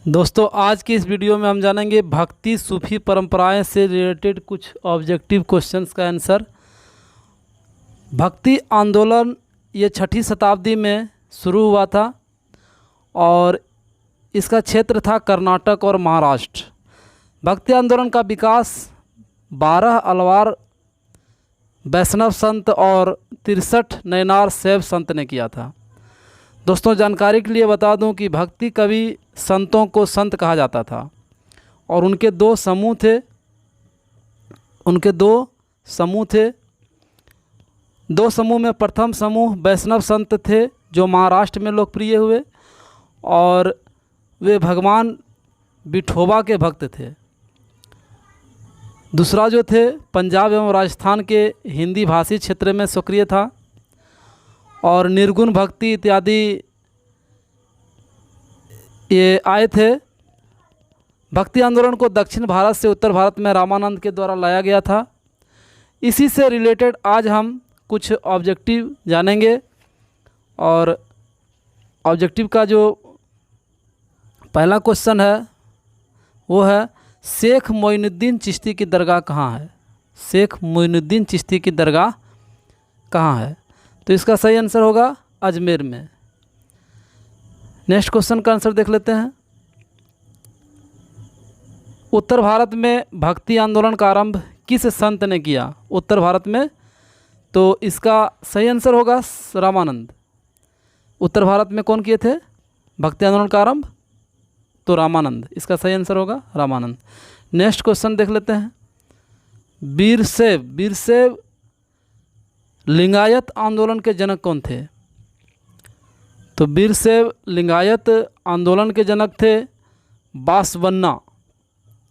दोस्तों आज की इस वीडियो में हम जानेंगे भक्ति सूफी परंपराएं से रिलेटेड कुछ ऑब्जेक्टिव क्वेश्चंस का आंसर। भक्ति आंदोलन ये 6ठी शताब्दी में शुरू हुआ था और इसका क्षेत्र था कर्नाटक और महाराष्ट्र। भक्ति आंदोलन का विकास 12 अलवार वैष्णव संत और 63 नयनार शैव संत ने किया था। दोस्तों जानकारी के लिए बता दूं कि भक्ति कवि संतों को संत कहा जाता था और उनके दो समूह थे। दो समूह में प्रथम समूह वैष्णव संत थे जो महाराष्ट्र में लोकप्रिय हुए और वे भगवान विठोबा के भक्त थे। दूसरा जो थे पंजाब एवं राजस्थान के हिंदी भाषी क्षेत्र में सक्रिय था और निर्गुण भक्ति इत्यादि ये आए थे। भक्ति आंदोलन को दक्षिण भारत से उत्तर भारत में रामानंद के द्वारा लाया गया था। इसी से रिलेटेड आज हम कुछ ऑब्जेक्टिव जानेंगे और ऑब्जेक्टिव का जो पहला क्वेश्चन है वो है शेख मोइनुद्दीन चिश्ती की दरगाह कहाँ है। शेख मोइनुद्दीन चिश्ती की दरगाह कहाँ है? तो इसका सही आंसर होगा अजमेर में। नेक्स्ट क्वेश्चन का आंसर देख लेते हैं। उत्तर भारत में भक्ति आंदोलन का आरंभ किस संत ने किया? उत्तर भारत में, तो इसका सही आंसर होगा रामानंद। उत्तर भारत में कौन किए थे भक्ति आंदोलन का आरंभ? तो रामानंद। इसका सही आंसर होगा रामानंद। नेक्स्ट क्वेश्चन देख लेते हैं। वीरशैव लिंगायत आंदोलन के जनक कौन थे? तो वीरशैव लिंगायत आंदोलन के जनक थे बासवन्ना।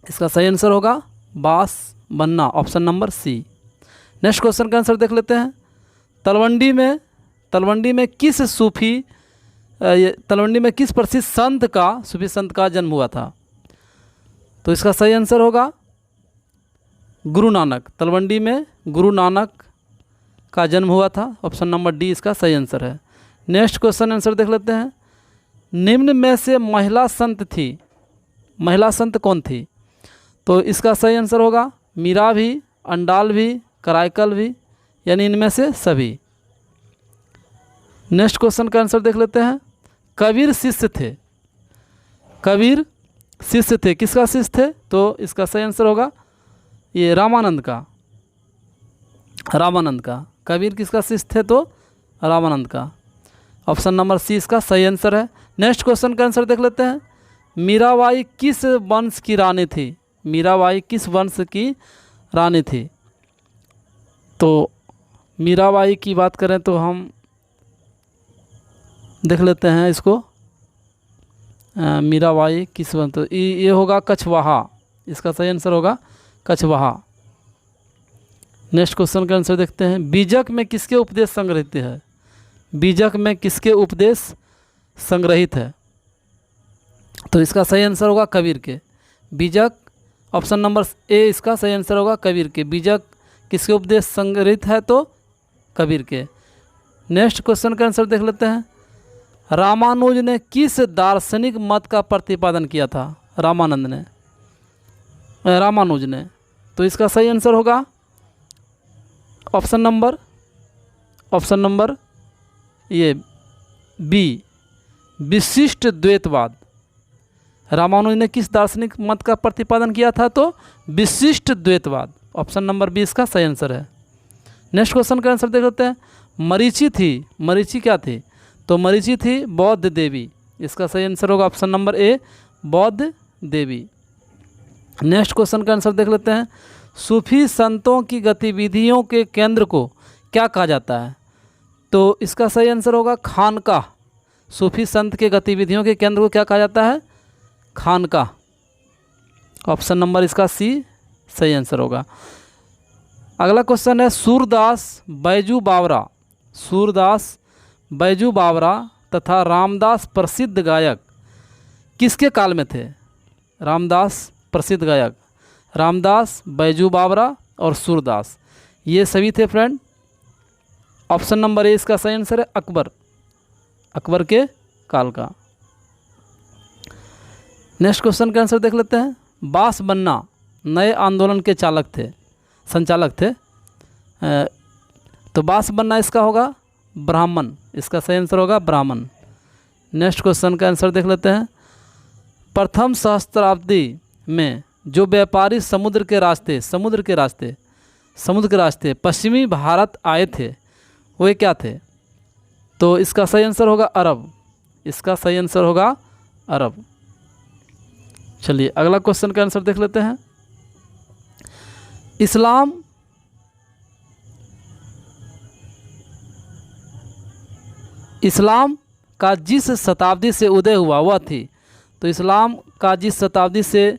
इसका सही आंसर होगा Basavanna, option number C. Next question का आंसर देख लेते हैं। तलवंडी में किस प्रसिद्ध सूफी संत का जन्म हुआ था? तो इसका सही आंसर होगा गुरु नानक। तलवंडी में गुरु नानक का जन्म हुआ था, ऑप्शन नंबर डी इसका सही आंसर है। नेक्स्ट क्वेश्चन आंसर देख लेते हैं। निम्न में से महिला संत कौन थी? तो इसका सही आंसर होगा मीरा भी, अंडाल भी, कराइकल भी, यानी इनमें से सभी। नेक्स्ट क्वेश्चन का आंसर देख लेते हैं। कबीर शिष्य थे, किसका शिष्य थे? तो इसका सही आंसर होगा ये रामानंद का। कबीर किसका शिष्य थे? तो रामानंद का, ऑप्शन नंबर सी इसका सही आंसर है। नेक्स्ट क्वेश्चन का आंसर देख लेते हैं। मीराबाई किस वंश की रानी थी? मीराबाई किस वंश की रानी थी? तो मीराबाई की बात करें तो हम देख लेते हैं इसको। मीराबाई किस वंश? तो ये होगा कछवाहा। इसका सही आंसर होगा कछवाहा। नेक्स्ट क्वेश्चन का आंसर देखते हैं। बीजक में किसके उपदेश संग्रहित है? बीजक में किसके उपदेश संग्रहित है? तो इसका सही आंसर होगा कबीर के। बीजक, ऑप्शन नंबर ए इसका सही आंसर होगा कबीर के। बीजक किसके उपदेश संग्रहित है? तो कबीर के। नेक्स्ट क्वेश्चन का आंसर देख लेते हैं। रामानुज ने किस दार्शनिक मत का प्रतिपादन किया था? रामानुज ने। तो इसका सही आंसर होगा ऑप्शन नंबर ये बी, विशिष्ट द्वैतवाद। रामानुज ने किस दार्शनिक मत का प्रतिपादन किया था? तो विशिष्ट द्वैतवाद, ऑप्शन नंबर बी इसका सही आंसर है। नेक्स्ट क्वेश्चन का आंसर देख लेते हैं। मरीचि क्या थी? तो मरीचि थी बौद्ध देवी। इसका सही आंसर होगा ऑप्शन नंबर ए, बौद्ध देवी। नेक्स्ट क्वेश्चन का आंसर देख लेते हैं। सूफी संतों की गतिविधियों के केंद्र को क्या कहा जाता है? तो इसका सही आंसर होगा खानकाह। सूफी संत के गतिविधियों के केंद्र को क्या कहा जाता है? खानकाह, ऑप्शन नंबर इसका सी सही आंसर होगा। अगला क्वेश्चन है। सूरदास बैजू बावरा तथा रामदास प्रसिद्ध गायक किसके काल में थे? रामदास प्रसिद्ध गायक, रामदास, बैजू बावरा और सूरदास, ये सभी थे फ्रेंड। ऑप्शन नंबर ए इसका सही आंसर है अकबर के काल का। नेक्स्ट क्वेश्चन का आंसर देख लेते हैं। बास बन्ना नए आंदोलन के संचालक थे। तो बास बन्ना इसका होगा ब्राह्मण, इसका सही आंसर होगा ब्राह्मण। नेक्स्ट क्वेश्चन का आंसर देख लेते हैं। प्रथम सहस्त्राब्दी में जो व्यापारी समुद्र के रास्ते पश्चिमी भारत आए थे वे क्या थे? तो इसका सही आंसर होगा अरब, इसका सही आंसर होगा अरब। चलिए अगला क्वेश्चन का आंसर देख लेते हैं। इस्लाम का जिस शताब्दी से उदय हुआ वह थी। तो इस्लाम का जिस शताब्दी से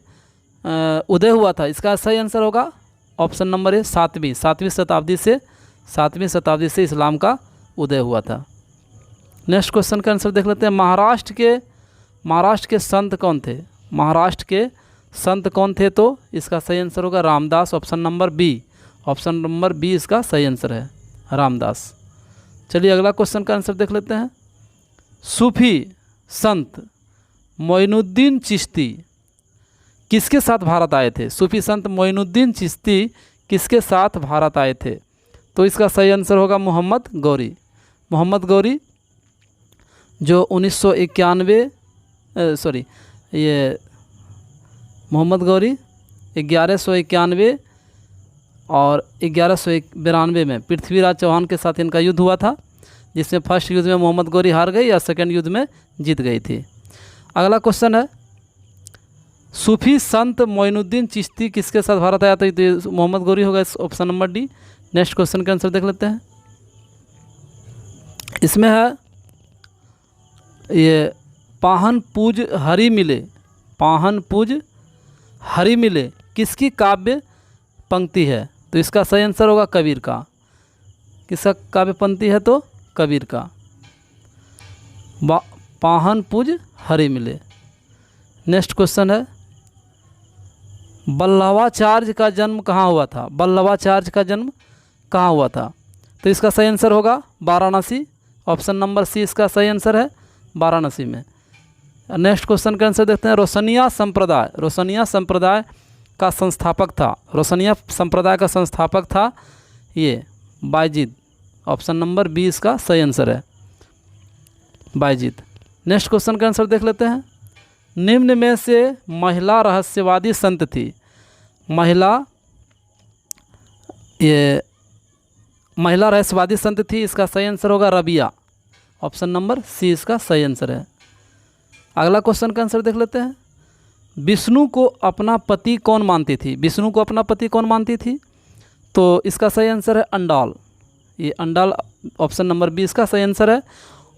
उदय हुआ था, इसका सही आंसर होगा ऑप्शन नंबर ए सातवीं शताब्दी से इस्लाम का उदय हुआ था। नेक्स्ट क्वेश्चन का आंसर देख लेते हैं। महाराष्ट्र के संत कौन थे? महाराष्ट्र के संत कौन थे? तो इसका सही आंसर होगा रामदास, ऑप्शन नंबर बी इसका सही आंसर है, रामदास। चलिए अगला क्वेश्चन का आंसर देख लेते हैं। सूफी संत मोइनुद्दीन चिश्ती किसके साथ भारत आए थे? सूफी संत मोइनुद्दीन चिश्ती किसके साथ भारत आए थे? तो इसका सही आंसर होगा मोहम्मद गौरी जो 1192 और 1192 में पृथ्वीराज चौहान के साथ इनका युद्ध हुआ था, जिसमें फर्स्ट युद्ध में मोहम्मद गौरी हार गई या सेकंड युद्ध में जीत गई थी। अगला क्वेश्चन है। सूफी संत मोइनुद्दीन चिश्ती किसके साथ भारत आया था? तो मोहम्मद गौरी होगा, option number D. Next question का आंसर देख लेते हैं। इसमें है ये पाहन पूज हरि मिले किसकी काव्य पंक्ति है? तो इसका सही आंसर होगा कबीर का। किसका काव्य पंक्ति है? तो कबीर का। पाहन पूज हरि मिले। नेक्स्ट क्वेश्चन है। वल्लभाचार्य का जन्म कहाँ हुआ था? तो इसका सही आंसर होगा वाराणसी, ऑप्शन नंबर सी इसका सही आंसर है, वाराणसी में। नेक्स्ट क्वेश्चन का आंसर देखते हैं। रोशनिया संप्रदाय का संस्थापक था ये बायजीद, ऑप्शन नंबर बी इसका सही आंसर है, बायजीद। नेक्स्ट क्वेश्चन का आंसर देख लेते हैं। निम्न में से महिला रहस्यवादी संत थी। महिला रहस्यवादी संत थी, इसका सही आंसर होगा रबिया, ऑप्शन नंबर सी इसका सही आंसर है। अगला क्वेश्चन का आंसर देख लेते हैं। विष्णु को अपना पति कौन मानती थी? तो इसका सही आंसर है अंडाल, ये अंडाल, ऑप्शन नंबर बी इसका सही आंसर है,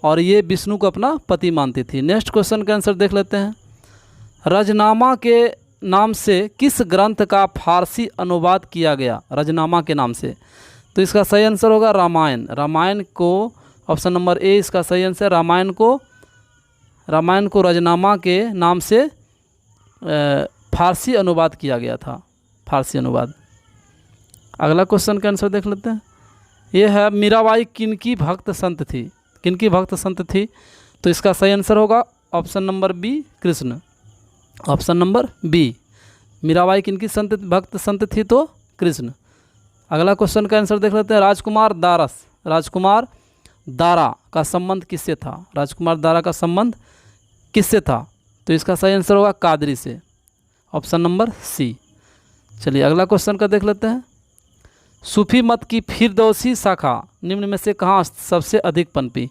और ये विष्णु को अपना पति मानती थी। नेक्स्ट क्वेश्चन का आंसर देख लेते हैं। रजनामा के नाम से किस ग्रंथ का फारसी अनुवाद किया गया? रजनामा के नाम से, तो इसका सही आंसर होगा रामायण को, ऑप्शन नंबर ए इसका सही आंसर। रामायण को रजनामा के नाम से फारसी अनुवाद किया गया था, फारसी अनुवाद। अगला क्वेश्चन का आंसर देख लेते हैं। यह है मीराबाई किनकी भक्त संत थी? तो इसका सही आंसर होगा option number B Krishna, option number B. Mirabai किनकी भक्त संत थी? तो कृष्ण। अगला क्वेश्चन का आंसर देख लेते हैं। राजकुमार दारा का संबंध किससे था? तो इसका सही आंसर होगा कादरी से, ऑप्शन नंबर सी। चलिए अगला क्वेश्चन का देख लेते हैं। सूफी मत की फिरदौसी शाखा निम्न में से कहाँ सबसे अधिक पनपी?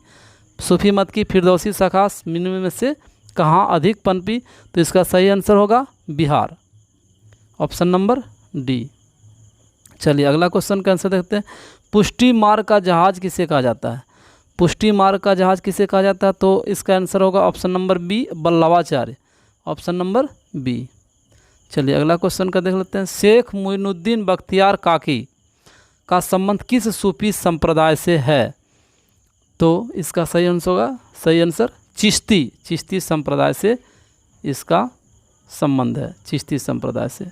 सूफी मत की फिरदौसी शाखा निम्न में से कहाँ अधिक पनपी? तो इसका सही आंसर होगा बिहार, ऑप्शन नंबर डी। चलिए अगला क्वेश्चन का आंसर देखते हैं। पुष्टि मार्ग का जहाज किसे कहा जाता है? तो इसका आंसर होगा option number B Vallabhacharya, option number B. चलिए अगला क्वेश्चन का देख लेते हैं। शेख मोइनुद्दीन बख्तियार काकी का संबंध किस सूफी संप्रदाय से है? तो इसका सही आंसर चिश्ती संप्रदाय से इसका संबंध है, चिश्ती संप्रदाय से।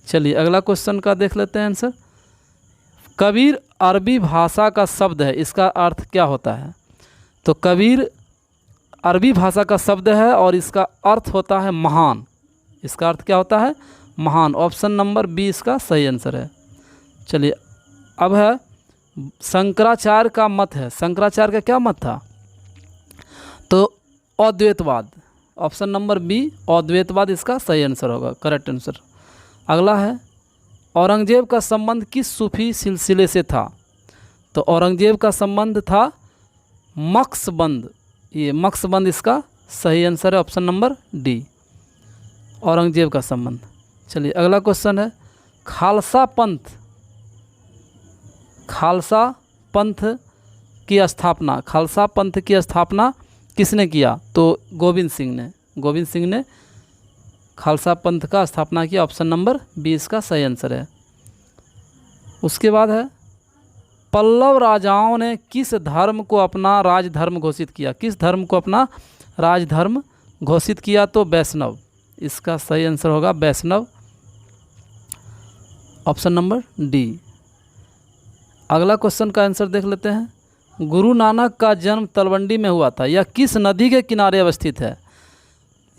चलिए अगला क्वेश्चन का देख लेते हैं आंसर। कबीर अरबी भाषा का शब्द है, इसका अर्थ क्या होता है? तो कबीर अरबी भाषा का शब्द है और इसका अर्थ होता है महान। इसका अर्थ क्या होता है? महान। ऑप्शन नंबर बी इसका सही आंसर है। चलिए अब है शंकराचार्य का मत है। शंकराचार्य का क्या मत था? तो अद्वैतवाद। ऑप्शन नंबर बी अद्वैतवाद इसका सही आंसर होगा, करेक्ट आंसर। अगला है औरंगजेब का संबंध किस सूफी सिलसिले से था? तो औरंगजेब का संबंध था मक्सबंद। ये मक्सबंद इसका सही आंसर है, ऑप्शन नंबर डी, औरंगजेब का संबंध। चलिए अगला क्वेश्चन है खालसा पंथ। खालसा पंथ की स्थापना, खालसा पंथ की स्थापना किसने किया? तो गोविंद सिंह ने। गोविंद सिंह ने खालसा पंथ का स्थापना किया, ऑप्शन नंबर बी इसका सही आंसर है। उसके बाद है पल्लव राजाओं ने किस धर्म को अपना राजधर्म घोषित किया? किस धर्म को अपना राजधर्म घोषित किया? तो वैष्णव। इसका सही आंसर होगा वैष्णव, ऑप्शन नंबर डी। अगला क्वेश्चन का आंसर देख लेते हैं। गुरु नानक का जन्म तलवंडी में हुआ था, यह किस नदी के किनारे अवस्थित है?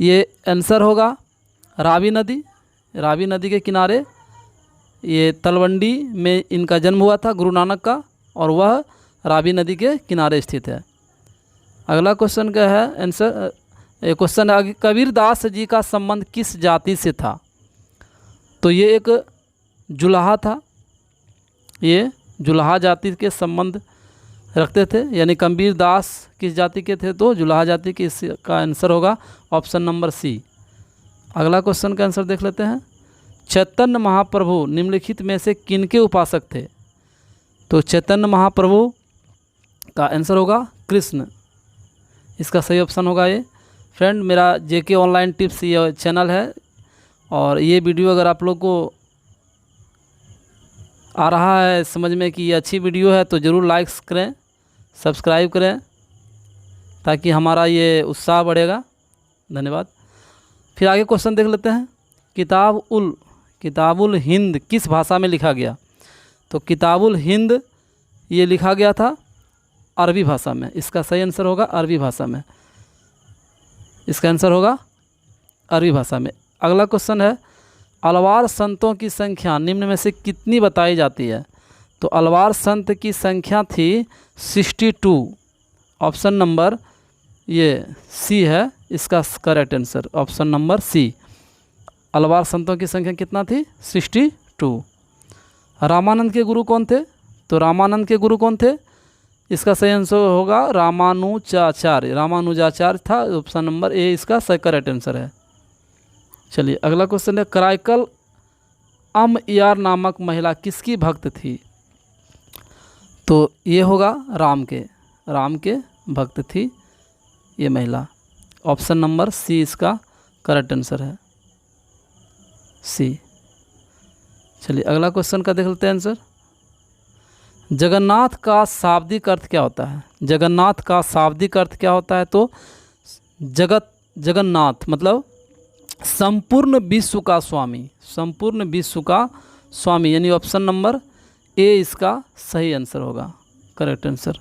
ये आंसर होगा रावी नदी। रावी नदी के किनारे ये तलवंडी में इनका जन्म हुआ था गुरु नानक का, और वह रावी नदी के किनारे स्थित है। अगला क्वेश्चन का है आंसर, क्वेश्चन है कबीरदास जी का संबंध किस जाति से था? तो ये एक जुलाहा था। ये जुलाहा जाति के संबंध रखते थे, यानी कबीरदास किस जाति के थे? तो जुलाहा जाति के। इसका आंसर होगा ऑप्शन नंबर सी। अगला क्वेश्चन का आंसर देख लेते हैं। चैतन्य महाप्रभु निम्नलिखित में से किनके उपासक थे? तो चैतन्य महाप्रभु का आंसर होगा कृष्ण। इसका सही ऑप्शन होगा ये। फ्रेंड, मेरा जेके ऑनलाइन टिप्स ये चैनल है, और ये वीडियो अगर आप लोग को आ रहा है समझ में कि ये अच्छी वीडियो है तो ज़रूर लाइक्स करें, सब्सक्राइब करें, ताकि हमारा ये उत्साह बढ़ेगा। धन्यवाद। फिर आगे क्वेश्चन देख लेते हैं। किताबुल हिंद किस भाषा में लिखा गया? तो किताबुल हिंद ये लिखा गया था अरबी भाषा में। इसका सही आंसर होगा अरबी भाषा में। इसका आंसर होगा अरबी भाषा में। अगला क्वेश्चन है अलवार संतों की संख्या निम्न में से कितनी बताई जाती है? तो अलवार संत की संख्या थी 62। ऑप्शन नंबर ये सी है इसका correct answer, option number C. Alvar संतों की संख्या कितना थी? 62। रामानंद के गुरु कौन थे? तो रामानंद के गुरु कौन थे? इसका सही आंसर होगा रामानुजाचार्य। रामानुजाचार्य था, ऑप्शन नंबर ए इसका सही करेक्ट आंसर है। चलिए अगला क्वेश्चन है कराइकल अमयार नामक महिला किसकी भक्त थी? तो ये होगा राम के भक्त थी ये महिला। ऑप्शन नंबर सी इसका करेक्ट आंसर है, सी। चलिए अगला क्वेश्चन का देख लेते हैं आंसर। जगन्नाथ का शाब्दिक अर्थ क्या होता है? जगन्नाथ का शाब्दिक अर्थ क्या होता है? तो जगन्नाथ मतलब संपूर्ण विश्व का स्वामी, संपूर्ण विश्व का स्वामी, यानी ऑप्शन नंबर ए इसका सही आंसर होगा, करेक्ट आंसर।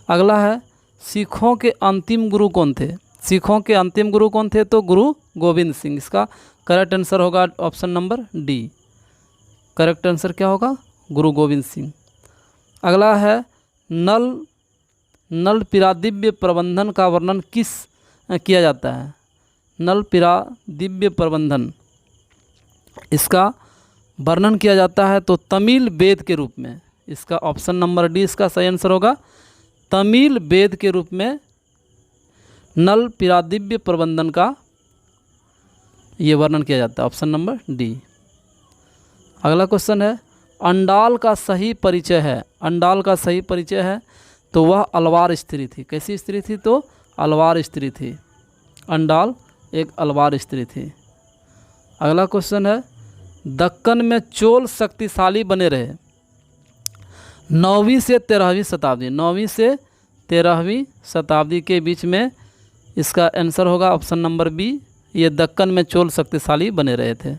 अगला है सिखों के अंतिम गुरु कौन थे? सिखों के अंतिम गुरु कौन थे? तो गुरु गोविंद सिंह। इसका करेक्ट आंसर होगा option number D. Correct answer क्या होगा? गुरु गोविंद सिंह। अगला है नल पीरा दिव्य प्रबंधन का वर्णन किस किया जाता है? नल पीरा दिव्य प्रबंधन, इसका वर्णन किया जाता है तो तमिल वेद के रूप में। इसका ऑप्शन नंबर डी इसका सही आंसर होगा। तमिल वेद के रूप में नल पीरा दिव्य प्रबंधन का ये वर्णन किया जाता है, ऑप्शन नंबर डी। अगला क्वेश्चन है अंडाल का सही परिचय है। अंडाल का सही परिचय है तो वह अलवार स्त्री थी। कैसी स्त्री थी? तो अलवार स्त्री थी। अंडाल एक अलवार स्त्री थी। अगला क्वेश्चन है दक्कन में चोल शक्तिशाली बने रहे 9वीं से 13वीं शताब्दी। 9वीं से 13वीं शताब्दी के बीच में इसका आंसर होगा ऑप्शन नंबर बी। ये दक्कन में चोल शक्तिशाली बने रहे थे।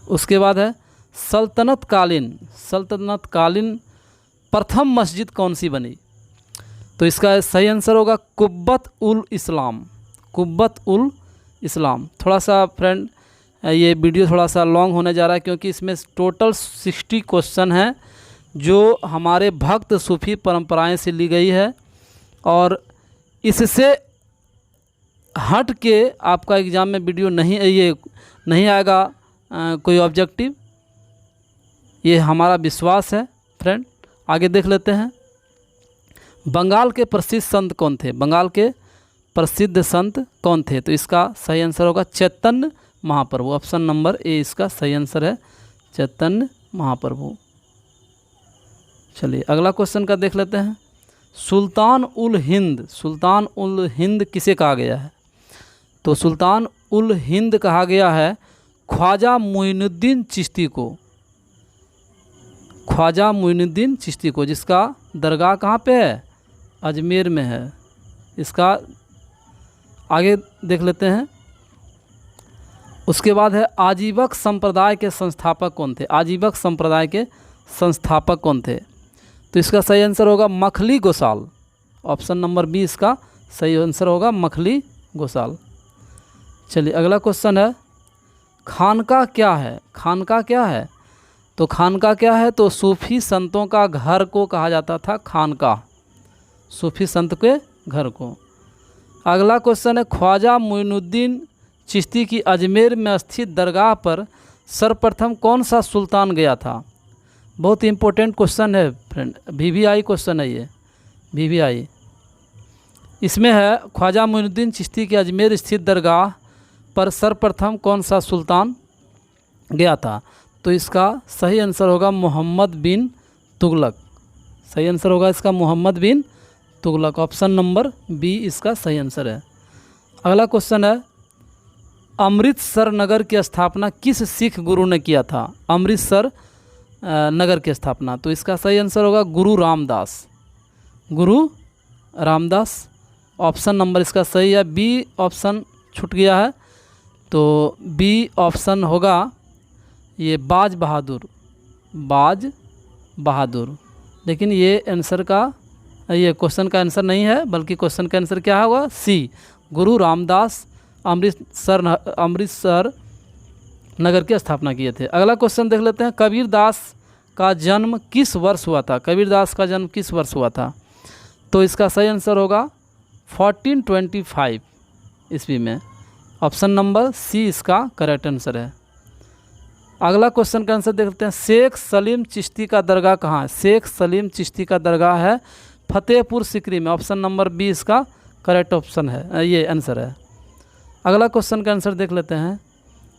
उसके बाद है सल्तनत कालीन प्रथम मस्जिद कौन सी बनी? तो इसका सही आंसर होगा कुब्बत उल इस्लाम। कुब्बत उल इस्लाम। थोड़ा सा फ्रेंड ये वीडियो थोड़ा सा लॉन्ग होने जा रहा है, क्योंकि इसमें टोटल 60 क्वेश्चन हैं जो हमारे भक्त सूफी परंपराएं से ली गई है, और इससे हट के आपका एग्ज़ाम में वीडियो नहीं आएगा कोई ऑब्जेक्टिव, ये हमारा विश्वास है फ्रेंड। आगे देख लेते हैं। बंगाल के प्रसिद्ध संत कौन थे? बंगाल के प्रसिद्ध संत कौन थे? तो इसका सही आंसर होगा Chaitanya Mahaprabhu. Option number A इसका सही आंसर है, चैतन्य महाप्रभु। चलिए अगला क्वेश्चन का देख लेते हैं। सुल्तान उल हिंद, सुल्तान उल हिंद किसे कहा गया है? तो सुल्तान उल हिंद कहा गया है ख्वाजा मुइनुद्दीन चिश्ती को। ख्वाजा मुइनुद्दीन चिश्ती को, जिसका दरगाह कहाँ पे है? अजमेर में है। इसका आगे देख लेते हैं। उसके बाद है आजीवक संप्रदाय के संस्थापक कौन थे? आजीवक संप्रदाय के संस्थापक कौन थे? तो इसका सही आंसर होगा Makkhali Gosala. Option number B इसका सही आंसर होगा मखली गोसाल। चलिए अगला क्वेश्चन है, खानका क्या है? खानका क्या है? तो खानका क्या है? तो सूफी संतों का घर को कहा जाता था खानका, सूफी संत के घर को। अगला क्वेश्चन है, ख्वाजा मुइनुद्दीन चिश्ती की अजमेर में स्थित दरगाह पर सर्वप्रथम कौन सा सुल्तान गया था? बहुत इंपॉर्टेंट क्वेश्चन है फ्रेंड, VVI क्वेश्चन है ये, VVI। इसमें है ख्वाजा मुइनुद्दीन चिश्ती की अजमेर स्थित दरगाह पर सर्वप्रथम कौन सा सुल्तान गया था? तो इसका सही आंसर होगा मोहम्मद बिन तुगलक। सही आंसर होगा इसका मोहम्मद बिन तुगलक। ऑप्शन नंबर बी इसका सही आंसर है। अगला क्वेश्चन है, अमृतसर नगर की स्थापना किस सिख गुरु ने किया था? अमृतसर नगर की स्थापना। तो इसका सही आंसर होगा गुरु रामदास। गुरु रामदास। ऑप्शन नंबर इसका सही है, बी ऑप्शन छूट गया है, तो बी ऑप्शन होगा ये बाज बहादुर। बाज बहादुर। लेकिन ये आंसर का, ये क्वेश्चन का आंसर नहीं है, बल्कि क्वेश्चन का आंसर क्या होगा? सी, गुरु रामदास अमृतसर नगर की स्थापना किए थे। अगला क्वेश्चन देख लेते हैं, कबीरदास का जन्म किस वर्ष हुआ था? कबीरदास का जन्म किस वर्ष हुआ था? तो इसका सही आंसर होगा 1425 ईस्वी में। ऑप्शन नंबर सी इसका करेक्ट आंसर है। अगला क्वेश्चन का आंसर देखते हैं, शेख सलीम चिश्ती का दरगाह कहाँ है? शेख सलीम चिश्ती का दरगाह है फतेहपुर सिकरी में। ऑप्शन नंबर बी इसका करेक्ट ऑप्शन है, ये आंसर है। अगला क्वेश्चन का आंसर देख लेते हैं,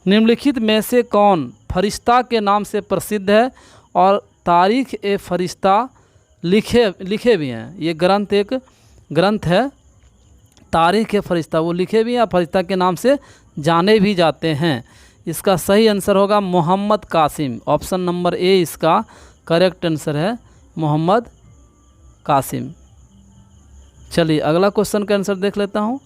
निम्नलिखित में से कौन फरिश्ता के नाम से प्रसिद्ध है और तारीख ए फरिश्ता लिखे भी हैं? ये ग्रंथ एक ग्रंथ है, तारीख ए फरिश्ता, वो लिखे भी हैं, फरिश्ता के नाम से जाने भी जाते हैं। इसका सही आंसर होगा Muhammad Qasim. Option number A इसका करेक्ट आंसर है, मोहम्मद कासिम। चलिए अगला क्वेश्चन का आंसर देख लेता हूँ।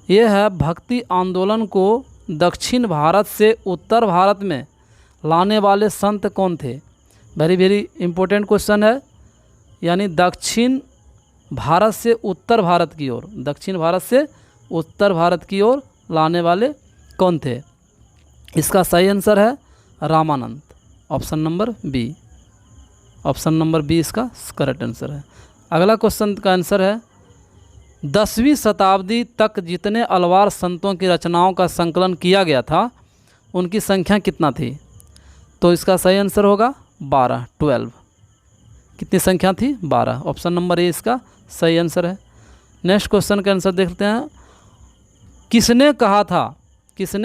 यह है, भक्ति आंदोलन को दक्षिण भारत से उत्तर भारत में लाने वाले संत कौन थे? वेरी वेरी इंपॉर्टेंट क्वेश्चन है। यानी दक्षिण भारत से उत्तर भारत की ओर, दक्षिण भारत से उत्तर भारत की ओर लाने वाले कौन थे? इसका सही आंसर है Ramanand. Option number B. Option number B इसका करेक्ट आंसर है। अगला क्वेश्चन का आंसर है, 10वीं शताब्दी तक जितने अलवार संतों की रचनाओं का संकलन किया गया था उनकी संख्या कितना थी? तो इसका सही आंसर होगा 12। कितनी संख्या थी? 12। ऑप्शन नंबर ए इसका सही आंसर है। नेक्स्ट क्वेश्चन का आंसर देखते हैं, किसने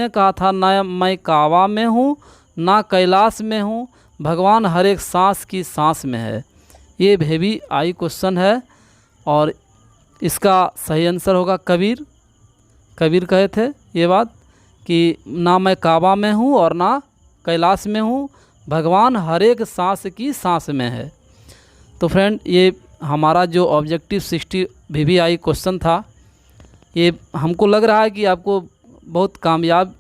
कहा था ना मैं काबा में हूँ ना कैलाश में हूँ, भगवान हर एक सांस की सांस में है? ये VVI क्वेश्चन है और इसका सही आंसर होगा कबीर। कबीर कहे थे ये बात कि ना मैं काबा में हूँ और ना कैलाश में हूँ, भगवान हर एक सांस की सांस में है। तो फ्रेंड ये हमारा जो ऑब्जेक्टिव 60 VVI क्वेश्चन था, ये हमको लग रहा है कि आपको बहुत कामयाब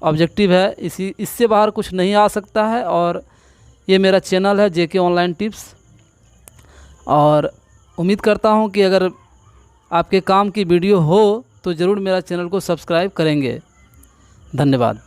ऑब्जेक्टिव है, इससे बाहर कुछ नहीं आ सकता है। और ये मेरा चैनल है JK ऑनलाइन टिप्स, और उम्मीद करता हूँ कि अगर आपके काम की वीडियो हो तो ज़रूर मेरा चैनल को सब्सक्राइब करेंगे। धन्यवाद।